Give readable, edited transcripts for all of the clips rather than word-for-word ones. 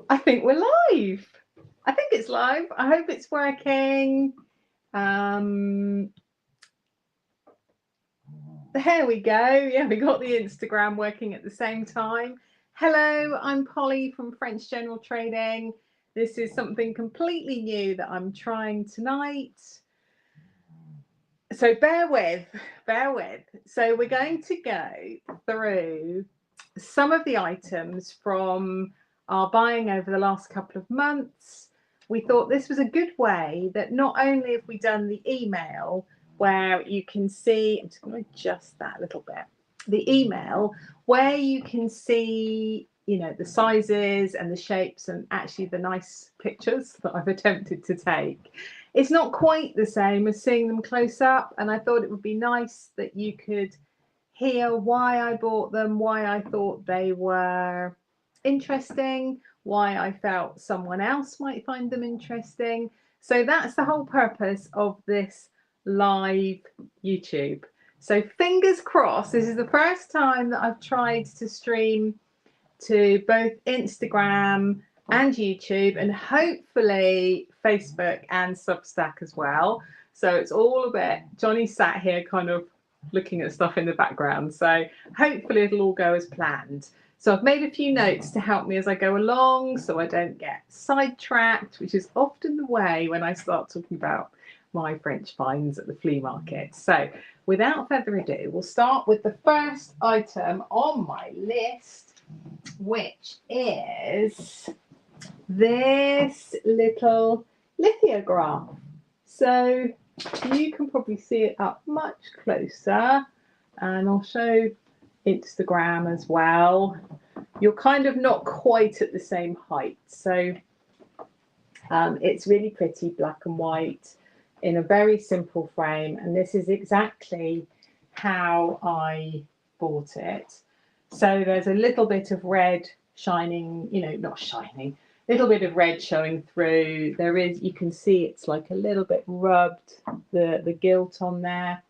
I think we're live. I think it's live. I hope it's working. There we go. Yeah, we got the Instagram working at the same time. Hello, I'm Polly from French General Trading. This is something completely new that I'm trying tonight. So bear with. So we're going to go through some of the items from our buying over the last couple of months. We thought this was a good way that not only have we done the email where you can see, I'm just going to adjust that a little bit, the email where you can see, you know, the sizes and the shapes and actually the nice pictures that I've attempted to take. It's not quite the same as seeing them close up, and I thought it would be nice that you could hear why I bought them, why I thought they were interesting, why I felt someone else might find them interesting. So that's the whole purpose of this live YouTube. So fingers crossed, this is the first time that I've tried to stream to both Instagram and YouTube, and hopefully Facebook and Substack as well. So it's all a bit, Johnny sat here kind of looking at stuff in the background. So hopefully it'll all go as planned. So I've made a few notes to help me as I go along so I don't get sidetracked, which is often the way when I start talking about my French finds at the flea market. So without further ado, we'll start with the first item on my list, which is this little lithograph. So you can probably see it up much closer, and I'll show Instagram as well. You're kind of not quite at the same height, so it's really pretty, black and white in a very simple frame, and this is exactly how I bought it. So there's a little bit of red shining, you know, not shining, little bit of red showing through. There is, you can see it's like a little bit rubbed, the gilt on there,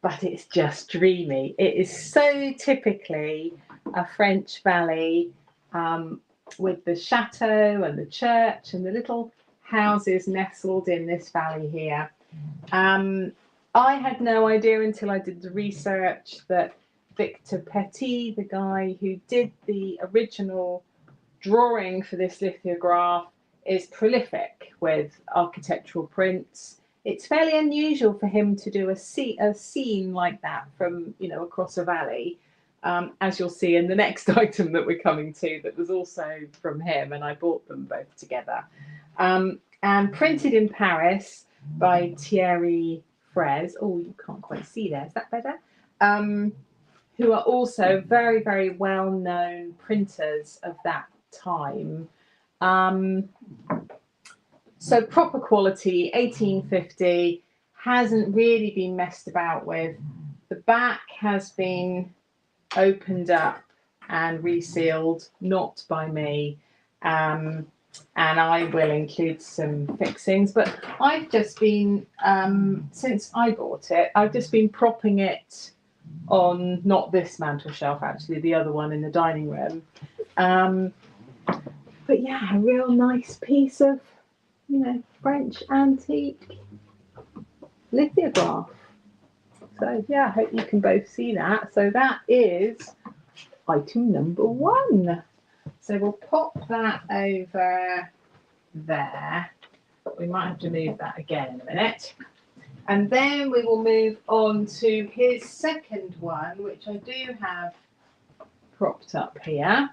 but it's just dreamy. It is so typically a French valley, with the chateau and the church and the little houses nestled in this valley here. I had no idea until I did the research that Victor Petit, the guy who did the original drawing for this lithograph, is prolific with architectural prints. It's fairly unusual for him to do a scene like that from, you know, across a valley, as you'll see in the next item that we're coming to that was also from him, and I bought them both together. And printed in Paris by Thierry Fraise. Oh, you can't quite see there. Is that better? Who are also very, very well-known printers of that time. So proper quality, 1850, hasn't really been messed about with. The back has been opened up and resealed, not by me. And I will include some fixings, but I've just been, since I bought it, I've just been propping it on, not this mantel shelf actually, the other one in the dining room. But yeah, a real nice piece of, you know, French antique lithograph. So yeah, I hope you can both see that. So that is item number one. So we'll pop that over there. We might have to move that again in a minute. And then we will move on to his second one, which I do have propped up here,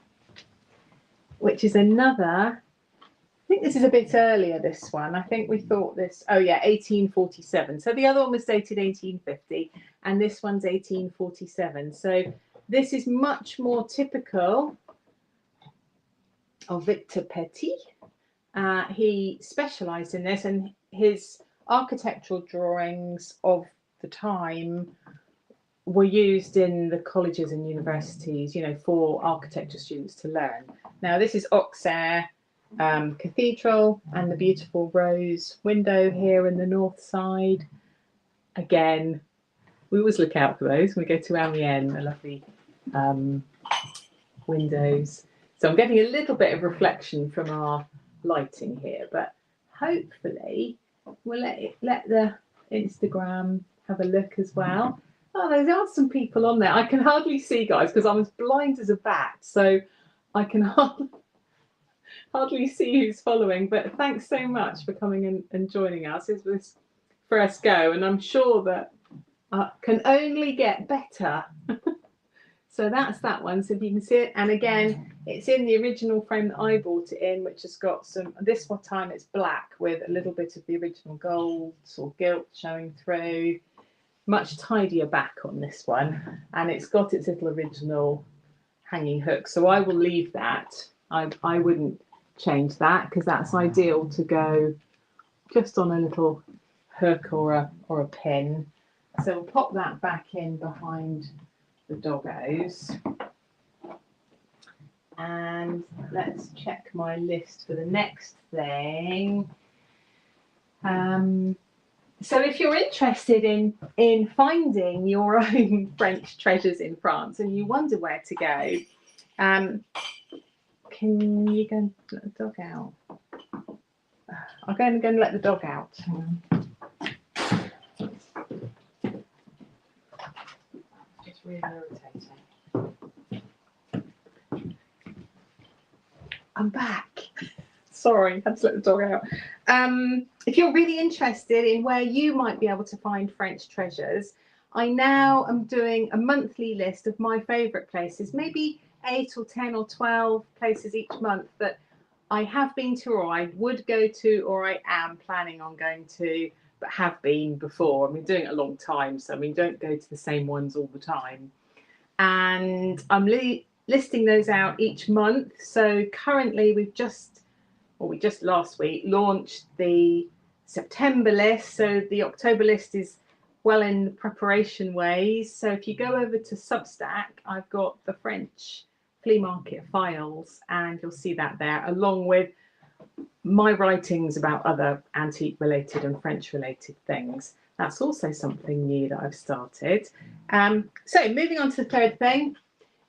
which is another, I think this is a bit earlier, this one. I think we thought this, oh yeah, 1847. So the other one was dated 1850, and this one's 1847. So this is much more typical of Victor Petit. He specialised in this, and his architectural drawings of the time were used in the colleges and universities, you know, for architecture students to learn. Now this is Auxerre Cathedral, and the beautiful rose window here in the north side. Again, we always look out for those when we go to Amiens, the lovely windows. So I'm getting a little bit of reflection from our lighting here, but hopefully we'll let the Instagram have a look as well. Oh, there are some people on there. I can hardly see, guys, because I'm as blind as a bat, so I can hardly see who's following. But thanks so much for coming and joining us. It's this first go, and I'm sure that can only get better. So that's that one. So if you can see it, and again, it's in the original frame that I bought it in, which has got some. This one time it's black with a little bit of the original gold or gilt showing through. Much tidier back on this one, and it's got its little original hanging hook. So I will leave that. I wouldn't change that because that's ideal to go just on a little hook or a pin. So we'll pop that back in behind the doggos. And let's check my list for the next thing. So if you're interested in finding your own French treasures in France and you wonder where to go, can you go and let the dog out? I'll go and let the dog out. Just really irritating. I'm back. Sorry, had to let the dog out. If you're really interested in where you might be able to find French treasures, I now am doing a monthly list of my favourite places, maybe 8 or 10 or 12 places each month that I have been to or I would go to or I am planning on going to, but have been before. I've been doing it a long time, so I mean, don't go to the same ones all the time. And I'm listing those out each month. So currently we just last week launched the September list. So the October list is well in preparation ways. So if you go over to Substack, I've got the French flea market files, and you'll see that there, along with my writings about other antique related and French related things. That's also something new that I've started. So moving on to the third thing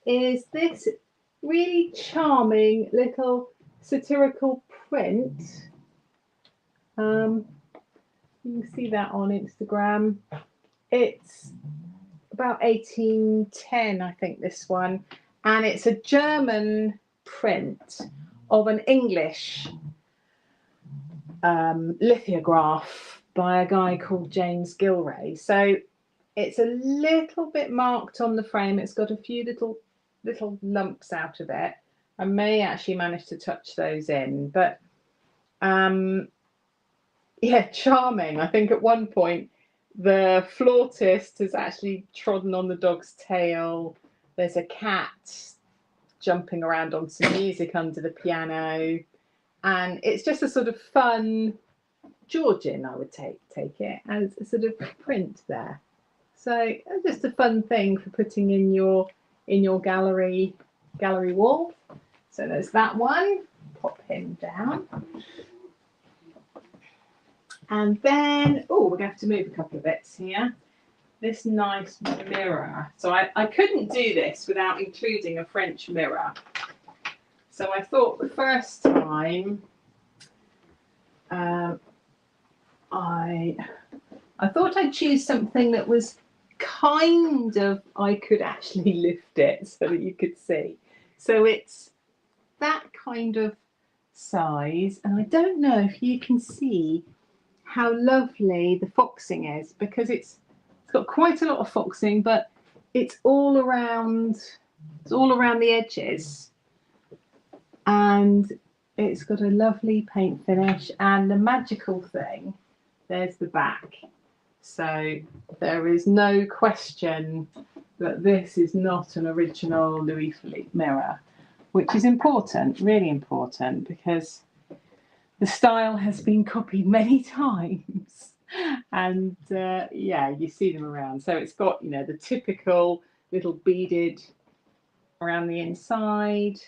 is this really charming little satirical print. You can see that on Instagram. It's about 1810, I think, this one, and it's a German print of an English lithograph by a guy called James Gilray. So it's a little bit marked on the frame. It's got a few little lumps out of it. I may actually manage to touch those in, but yeah, charming. I think at one point the flautist has actually trodden on the dog's tail. There's a cat jumping around on some music under the piano, and it's just a sort of fun Georgian, I would take it as a sort of print there. So just a fun thing for putting in your gallery wall. So there's that one. Pop him down. And then, we're going to have to move a couple of bits here. This nice mirror. So I couldn't do this without including a French mirror. So I thought the first time I thought I'd choose something that was kind of, I could actually lift it so that you could see. So it's that kind of size, and I don't know if you can see how lovely the foxing is, because it's got quite a lot of foxing, but it's all around the edges, and it's got a lovely paint finish. And the magical thing, there's the back. So there is no question that this is not an original Louis Philippe mirror, which is important, really important, because the style has been copied many times. And yeah, you see them around. So it's got, the typical little beaded around the inside,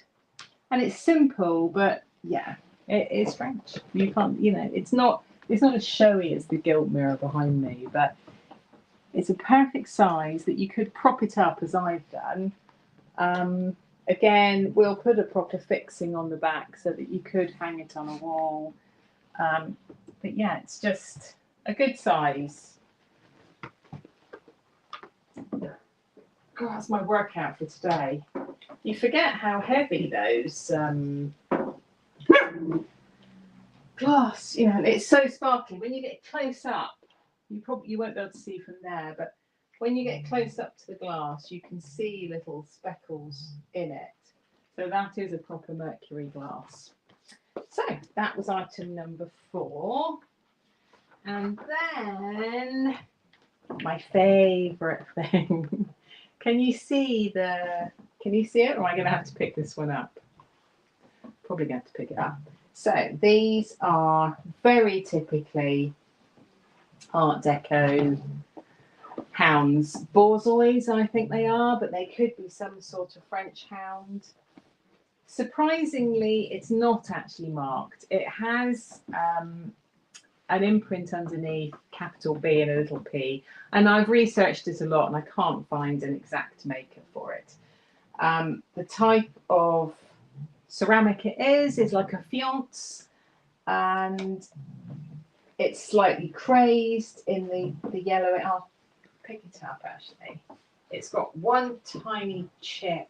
and it's simple, but yeah, it is French. You can't, it's not as showy as the gilt mirror behind me, but it's a perfect size that you could prop it up as I've done Again, we'll put a proper fixing on the back so that you could hang it on a wall. But yeah, it's just a good size. God, that's my workout for today. You forget how heavy those glass, you know, it's so sparkly. When you get close up, you won't be able to see from there, but when you get close up to the glass, you can see little speckles in it. So that is a proper mercury glass. So that was item number 4. And then my favourite thing. Can you see it, or am I going to have to pick this one up? Probably going to have to pick it up. So these are very typically Art Deco hounds. Bourgeois, I think they are, but they could be some sort of French hound. Surprisingly, it's not actually marked. It has an imprint underneath, capital B and a little p. And I've researched it a lot and I can't find an exact maker for it. The type of ceramic it is like a fiance, and it's slightly crazed in the yellow. I'll pick it up actually. It's got one tiny chip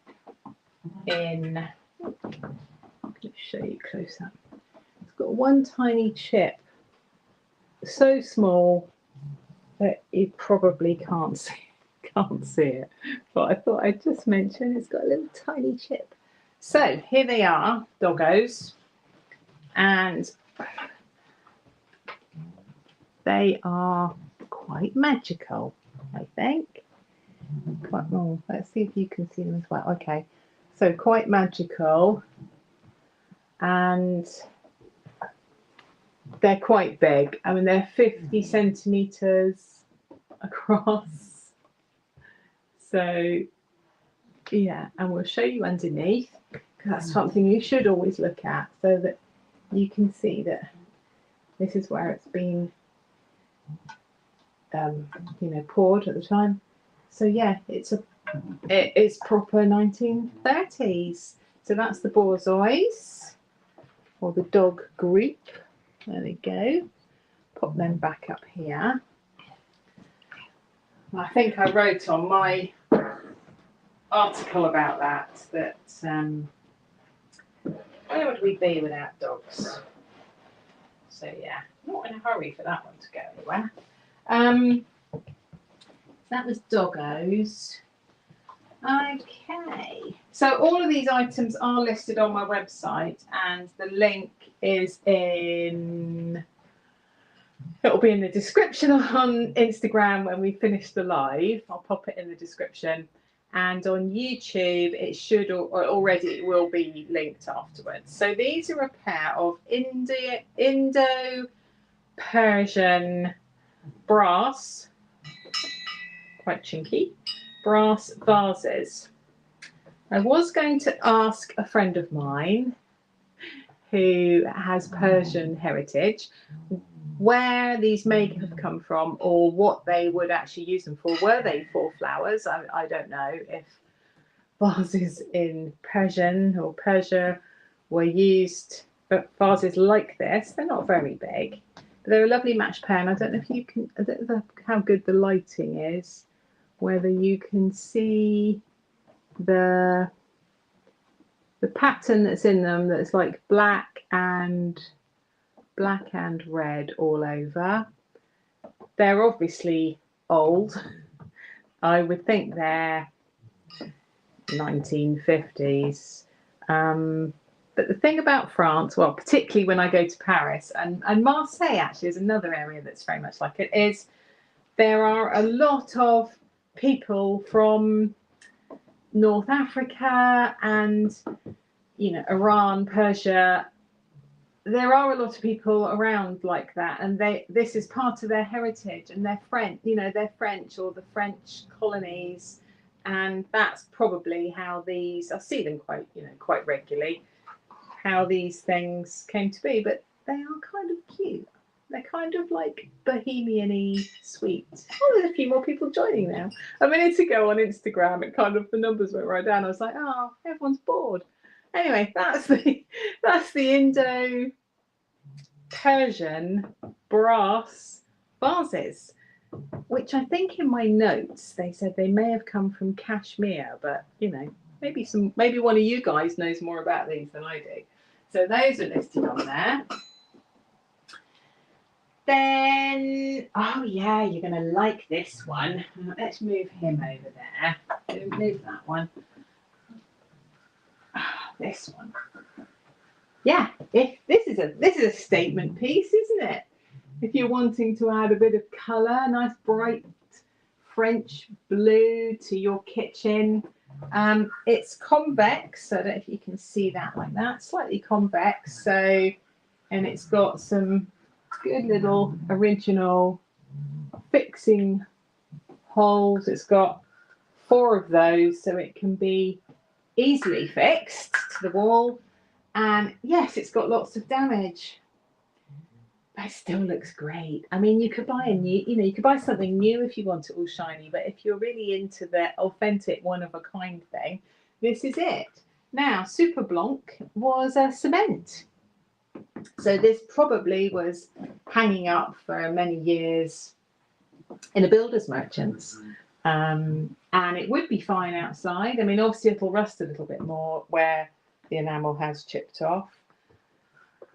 in. Let's show you close up. It's got one tiny chip, so small that you probably can't see it. But I thought I'd just mention it's got a little tiny chip. So here they are, doggos, and they are quite magical, I think. Let's see if you can see them as well. Okay, so quite magical, and they're quite big. I mean, they're 50 centimeters across. So yeah, and we'll show you underneath, because that's something you should always look at, so that you can see that this is where it's been poured at the time. So yeah, it is proper 1930s. So that's the Bourgeois, or the dog group. There we go. Pop them back up here. I think I wrote on my article about that where would we be without dogs? So yeah, not in a hurry for that one to go anywhere. That was doggos. Okay, so all of these items are listed on my website, and the link is it'll be in the description on Instagram when we finish the live. I'll pop it in the description. And on YouTube, it should, or already it will be linked afterwards. So these are a pair of Indo-Persian brass, quite chinky, brass vases. I was going to ask a friend of mine who has Persian heritage where these may have come from, or what they would actually use them for. Were they for flowers? I don't know if vases in Persian or Persia were used, but vases like this, they're not very big, but they're a lovely match pair. And I don't know if you can, I don't know how good the lighting is, whether you can see the pattern that's in them, that's like black and red all over. They're obviously old. I would think they're 1950s. But the thing about France, well, particularly when I go to Paris, and Marseille actually is another area that's very much like it, is there are a lot of people from North Africa and, Iran, Persia. There are a lot of people around like that, and this is part of their heritage, and they're French, they're French, or the French colonies, and that's probably how these, I see them quite regularly, how these things came to be. But they are kind of cute. They're kind of like bohemian-y sweet. Oh, there's a few more people joining now. A minute ago on Instagram, it kind of, the numbers went right down. I was like, oh, everyone's bored. Anyway, that's the Indo-Persian brass vases, which I think in my notes they said they may have come from Kashmir, but you know, maybe one of you guys knows more about these than I do. So those are listed on there. Then, oh yeah, you're going to like this one. Let's move him over there. Move that one. This one. Yeah, if this is a statement piece, isn't it? If you're wanting to add a bit of colour, nice bright French blue to your kitchen. It's convex, so I don't know if you can see that like that. Slightly convex, so, and it's got some good little original fixing holes. It's got 4 of those, so it can be easily fixed to the wall. And yes, it's got lots of damage, but it still looks great. I mean, you could buy you could buy something new if you want it all shiny, but if you're really into the authentic one of a kind thing, this is it. Now, Super Blanc was a cement. So this probably was hanging up for many years in a builder's merchant's. And it would be fine outside. I mean, obviously it'll rust a little bit more where the enamel has chipped off.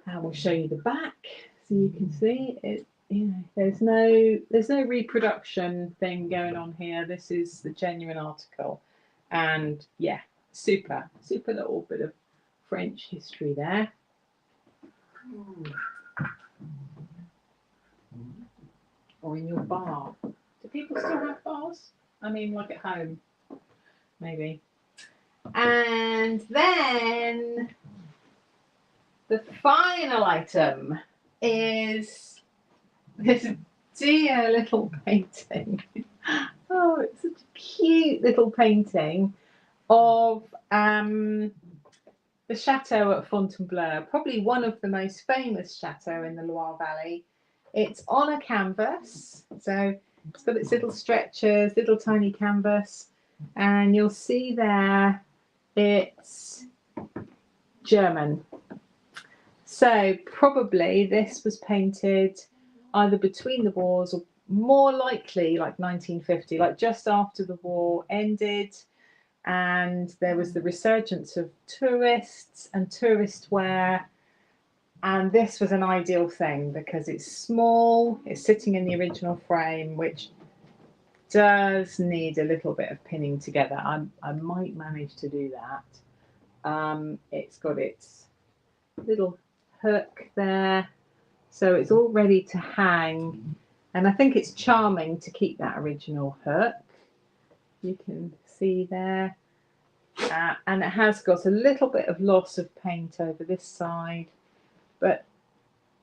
And we'll show you the back so you can see it. You know, there's no reproduction thing going on here. This is the genuine article. And yeah, super little bit of French history there. Or in your bar. Do people still have bars? I mean, like at home, maybe. And then the final item is this dear little painting. Oh, it's such a cute little painting of the chateau at Fontainebleau, probably one of the most famous chateaux in the Loire Valley. It's on a canvas, so it's got its little stretchers, little tiny canvas, and you'll see there it's German. So probably this was painted either between the wars or more likely like 1950, like just after the war ended. And there was the resurgence of tourists and tourist wear. And this was an ideal thing because it's small, it's sitting in the original frame, which does need a little bit of pinning together. I might manage to do that. It's got its little hook there, so it's all ready to hang. And I think it's charming to keep that original hook. You can see there. And it has got a little bit of loss of paint over this side, but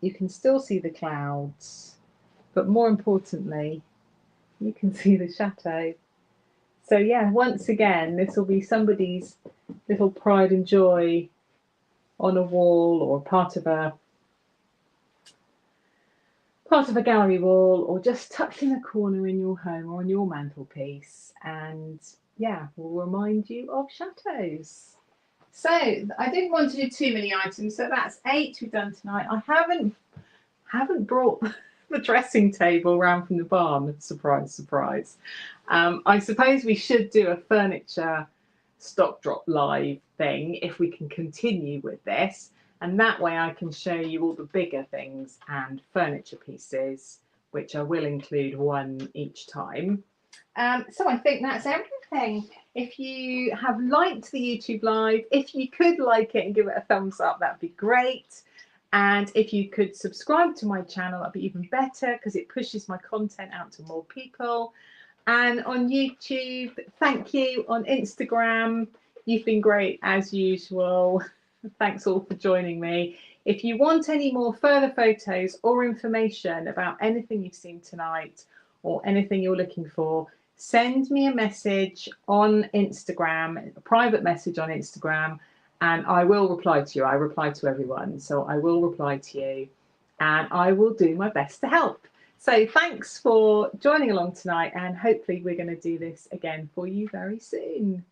you can still see the clouds. But more importantly, you can see the chateau. So yeah, once again, this will be somebody's little pride and joy on a wall or part of a gallery wall, or just tucked in a corner in your home or on your mantelpiece. And yeah, will remind you of chateaus. So I didn't want to do too many items, so that's 8 we've done tonight. I haven't brought the dressing table round from the barn. Surprise, surprise. I suppose we should do a furniture stock drop live thing if we can continue with this, and that way I can show you all the bigger things and furniture pieces, which I will include one each time. So I think that's everything. If you have liked the YouTube live, if you could like it and give it a thumbs up, that'd be great. And if you could subscribe to my channel, that'd be even better because it pushes my content out to more people. And on YouTube, thank you. On Instagram, you've been great as usual. Thanks all for joining me. If you want any more further photos or information about anything you've seen tonight or anything you're looking for, send me a message on Instagram, a private message on Instagram, and I will reply to you. I reply to everyone, so I will reply to you. and I will do my best to help. So thanks for joining along tonight, and hopefully we're going to do this again for you very soon.